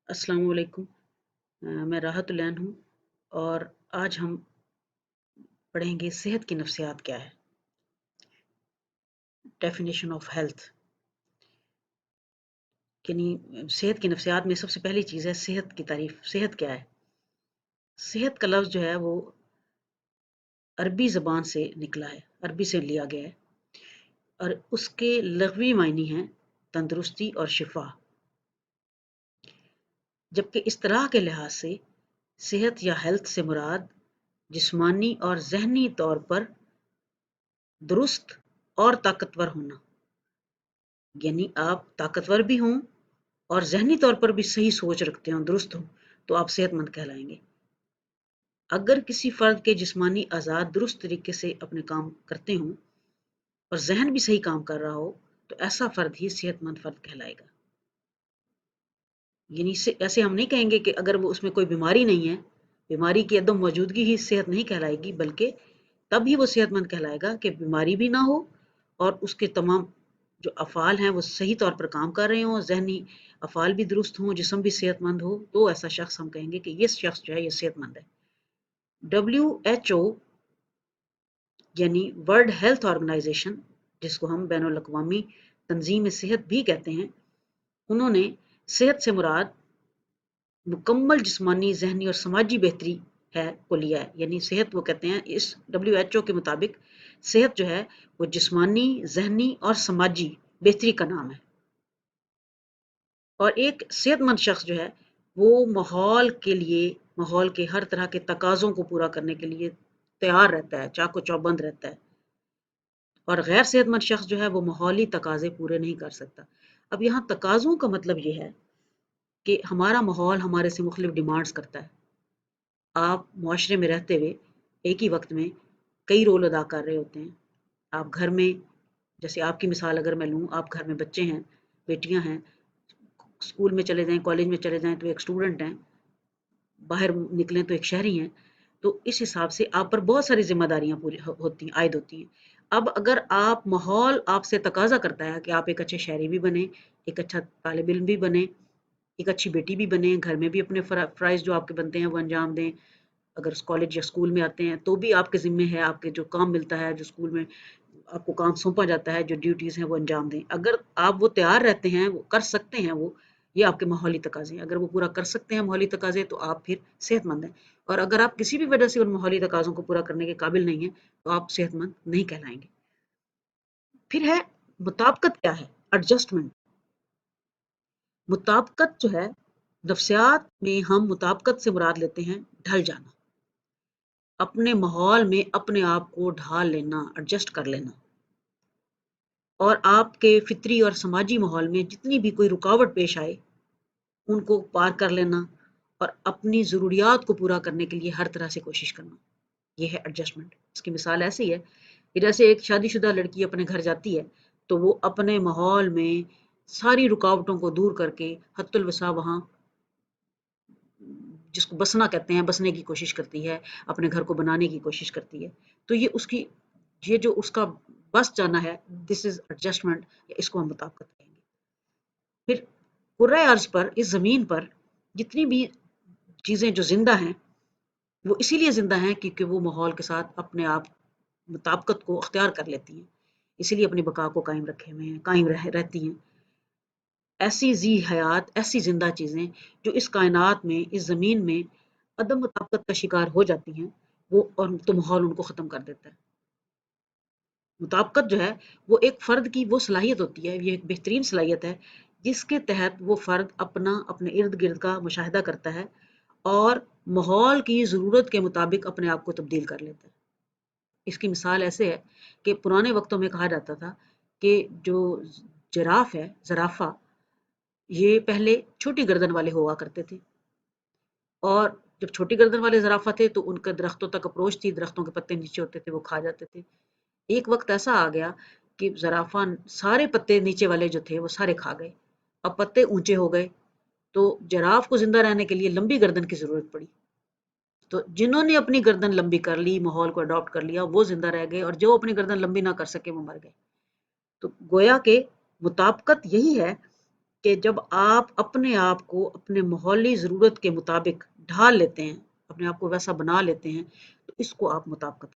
अस्सलाम वालेकुम। मैं राहत उलैन हूँ और आज हम पढ़ेंगे सेहत की नफ्सियात क्या है। डेफिनेशन ऑफ हेल्थ यानी सेहत की नफ्सियात में सबसे पहली चीज़ है सेहत की तारीफ। सेहत क्या है? सेहत का लफ्ज़ जो है वो अरबी ज़बान से निकला है, अरबी से लिया गया है और उसके लग़वी मायने हैं तंदुरुस्ती और शिफा। जबकि इस्तिलाह के लिहाज से सेहत या हेल्थ से मुराद जिस्मानी और ज़हनी तौर पर दुरुस्त और ताकतवर होना, यानी आप ताकतवर भी हों और ज़हनी तौर पर भी सही सोच रखते हों, दुरुस्त हों, तो आप सेहतमंद कहलाएँगे। अगर किसी फ़र्द के जिस्मानी अज़ा दुरुस्त तरीके से अपने काम करते हों और ज़हन भी सही काम कर रहा हो, तो ऐसा फ़र्द ही सेहतमंद फ़र्द कहलाएगा। यानी से ऐसे हम नहीं कहेंगे कि अगर वो उसमें कोई बीमारी नहीं है, बीमारी की अदम मौजूदगी ही सेहत नहीं कहलाएगी, बल्कि तब ही वो सेहतमंद कहलाएगा कि बीमारी भी ना हो और उसके तमाम जो अफ़ाल हैं वो सही तौर पर काम कर रहे हों, ज़हनी अफ़ाल भी दुरुस्त हों, जिस्म भी सेहतमंद हो, तो ऐसा शख्स हम कहेंगे कि ये शख्स जो है ये सेहतमंद है। WHO यानी वर्ल्ड हेल्थ ऑर्गेनाइजेशन, जिसको हम बैनुल अक़वामी तंजीम सेहत भी कहते हैं, उन्होंने सेहत से मुराद मुकम्मल जिस्मानी, ज़हनी और समाजी बेहतरी है को लिया है। यानी सेहत वो कहते हैं इस WHO के मुताबिक सेहत जो है वो जिस्मानी, ज़हनी और समाजी बेहतरी का नाम है। और एक सेहतमंद शख्स जो है वो माहौल के हर तरह के तकाज़ों को पूरा करने के लिए तैयार रहता है, चाको चौबंद रहता है। और गैर सेहतमंद शख्स जो है वो माहौली तकाज़े पूरे नहीं कर सकता। अब यहाँ तकाज़ों का मतलब ये है कि हमारा माहौल हमारे से मुख्तलिफ डिमांड्स करता है। आप मुआशरे में रहते हुए एक ही वक्त में कई रोल अदा कर रहे होते हैं। आप घर में, जैसे आपकी मिसाल अगर मैं लूँ, आप घर में बच्चे हैं, बेटियां हैं, स्कूल में चले जाएं, कॉलेज में चले जाएं तो एक स्टूडेंट हैं, बाहर निकलें तो एक शहरी हैं। तो इस हिसाब से आप पर बहुत सारी जिम्मेदारियां पूरी होती हैं, आयद होती हैं। अब अगर आप माहौल आपसे तकाजा करता है कि आप एक अच्छे शहरी भी बने, एक अच्छा तालिब इल्म भी बने, एक अच्छी बेटी भी बने, घर में भी अपने फ़राइज़ जो आपके बनते हैं वो अंजाम दें, अगर कॉलेज या स्कूल में आते हैं तो भी आपके ज़िम्मे है, आपके जो काम मिलता है, जो स्कूल में आपको काम सौंपा जाता है, जो ड्यूटीज़ हैं वो अंजाम दें। अगर आप वो तैयार रहते हैं, वो कर सकते हैं वो, ये आपके माहौली तकाज़े हैं। अगर वो पूरा कर सकते हैं माहौली तकाज़े तो आप फिर सेहतमंद हैं। और अगर आप किसी भी वजह से उन माहौली तकाज़ों को पूरा करने के काबिल नहीं हैं, तो आप सेहतमंद नहीं कहलाएँगे। फिर है मुताबिकत क्या है? एडजस्टमेंट। मुताबिकत जो है, नफ्सियात में हम मुताबिकत से मुराद लेते हैं ढल जाना। अपने माहौल में अपने आप को ढाल लेना, एडजस्ट कर लेना। और आपके फितरी और समाजी माहौल में जितनी भी कोई रुकावट पेश आए, उनको पार कर लेना और अपनी ज़रूरियात को पूरा करने के लिए हर तरह से कोशिश करना, ये है एडजस्टमेंट। इसकी मिसाल ऐसी है कि जैसे एक शादीशुदा लड़की अपने घर जाती है, तो वो अपने माहौल में सारी रुकावटों को दूर करके हत्तुल वसा वहाँ, जिसको बसना कहते हैं, बसने की कोशिश करती है, अपने घर को बनाने की कोशिश करती है। तो ये जो उसका बस जाना है, दिस इज़ एडजस्टमेंट, इसको हम मुताबिकत कहेंगे। फिर कुर्रे अर्ज़ पर, इस ज़मीन पर जितनी भी चीज़ें जो ज़िंदा हैं, वो इसीलिए ज़िंदा हैं क्योंकि वो माहौल के साथ अपने आप मुताबिकत को अख्तियार कर लेती हैं। इसीलिए अपनी बका को कायम रखे हुए हैं, कायम रहती हैं। ऐसी ज़ी हयात, ऐसी ज़िंदा चीज़ें जो इस कायनात में, इस ज़मीन में अदम मुताबिकत का शिकार हो जाती हैं, वो और तो माहौल उनको ख़त्म कर देता है। मुताबिकत जो है वो एक फ़र्द की वो सलाहियत होती है, ये एक बेहतरीन सलाहियत है, जिसके तहत वो फ़र्द अपने इर्द-गिर्द का मुशाहिदा करता है और माहौल की ज़रूरत के मुताबिक अपने आप को तब्दील कर लेता है। इसकी मिसाल ऐसे है कि पुराने वक़्तों में कहा जाता था कि जो जिराफ़ है, ज़राफ़ा, ये पहले छोटी गर्दन वाले हुआ करते थे और जब छोटी गर्दन वाले ज़राफ़ा थे तो उनका दरख्तों तक अप्रोच थी, दरख्तों के पत्ते नीचे होते थे, वो खा जाते थे। एक वक्त ऐसा आ गया कि ज़राफ़ा सारे पत्ते नीचे वाले जो थे वो सारे खा गए। अब पत्ते ऊंचे हो गए, तो जिराफ को जिंदा रहने के लिए लंबी गर्दन की जरूरत पड़ी। तो जिन्होंने अपनी गर्दन लंबी कर ली, माहौल को अडॉप्ट कर लिया, वो जिंदा रह गए और जो अपनी गर्दन लंबी ना कर सके वो मर गए। तो गोया के मुताबिकत यही है کہ جب آپ اپنے آپ کو اپنے ماحولی ضرورت کے مطابق ڈھال لیتے ہیں، اپنے آپ کو ویسا بنا لیتے ہیں، تو اس کو آپ مطابقت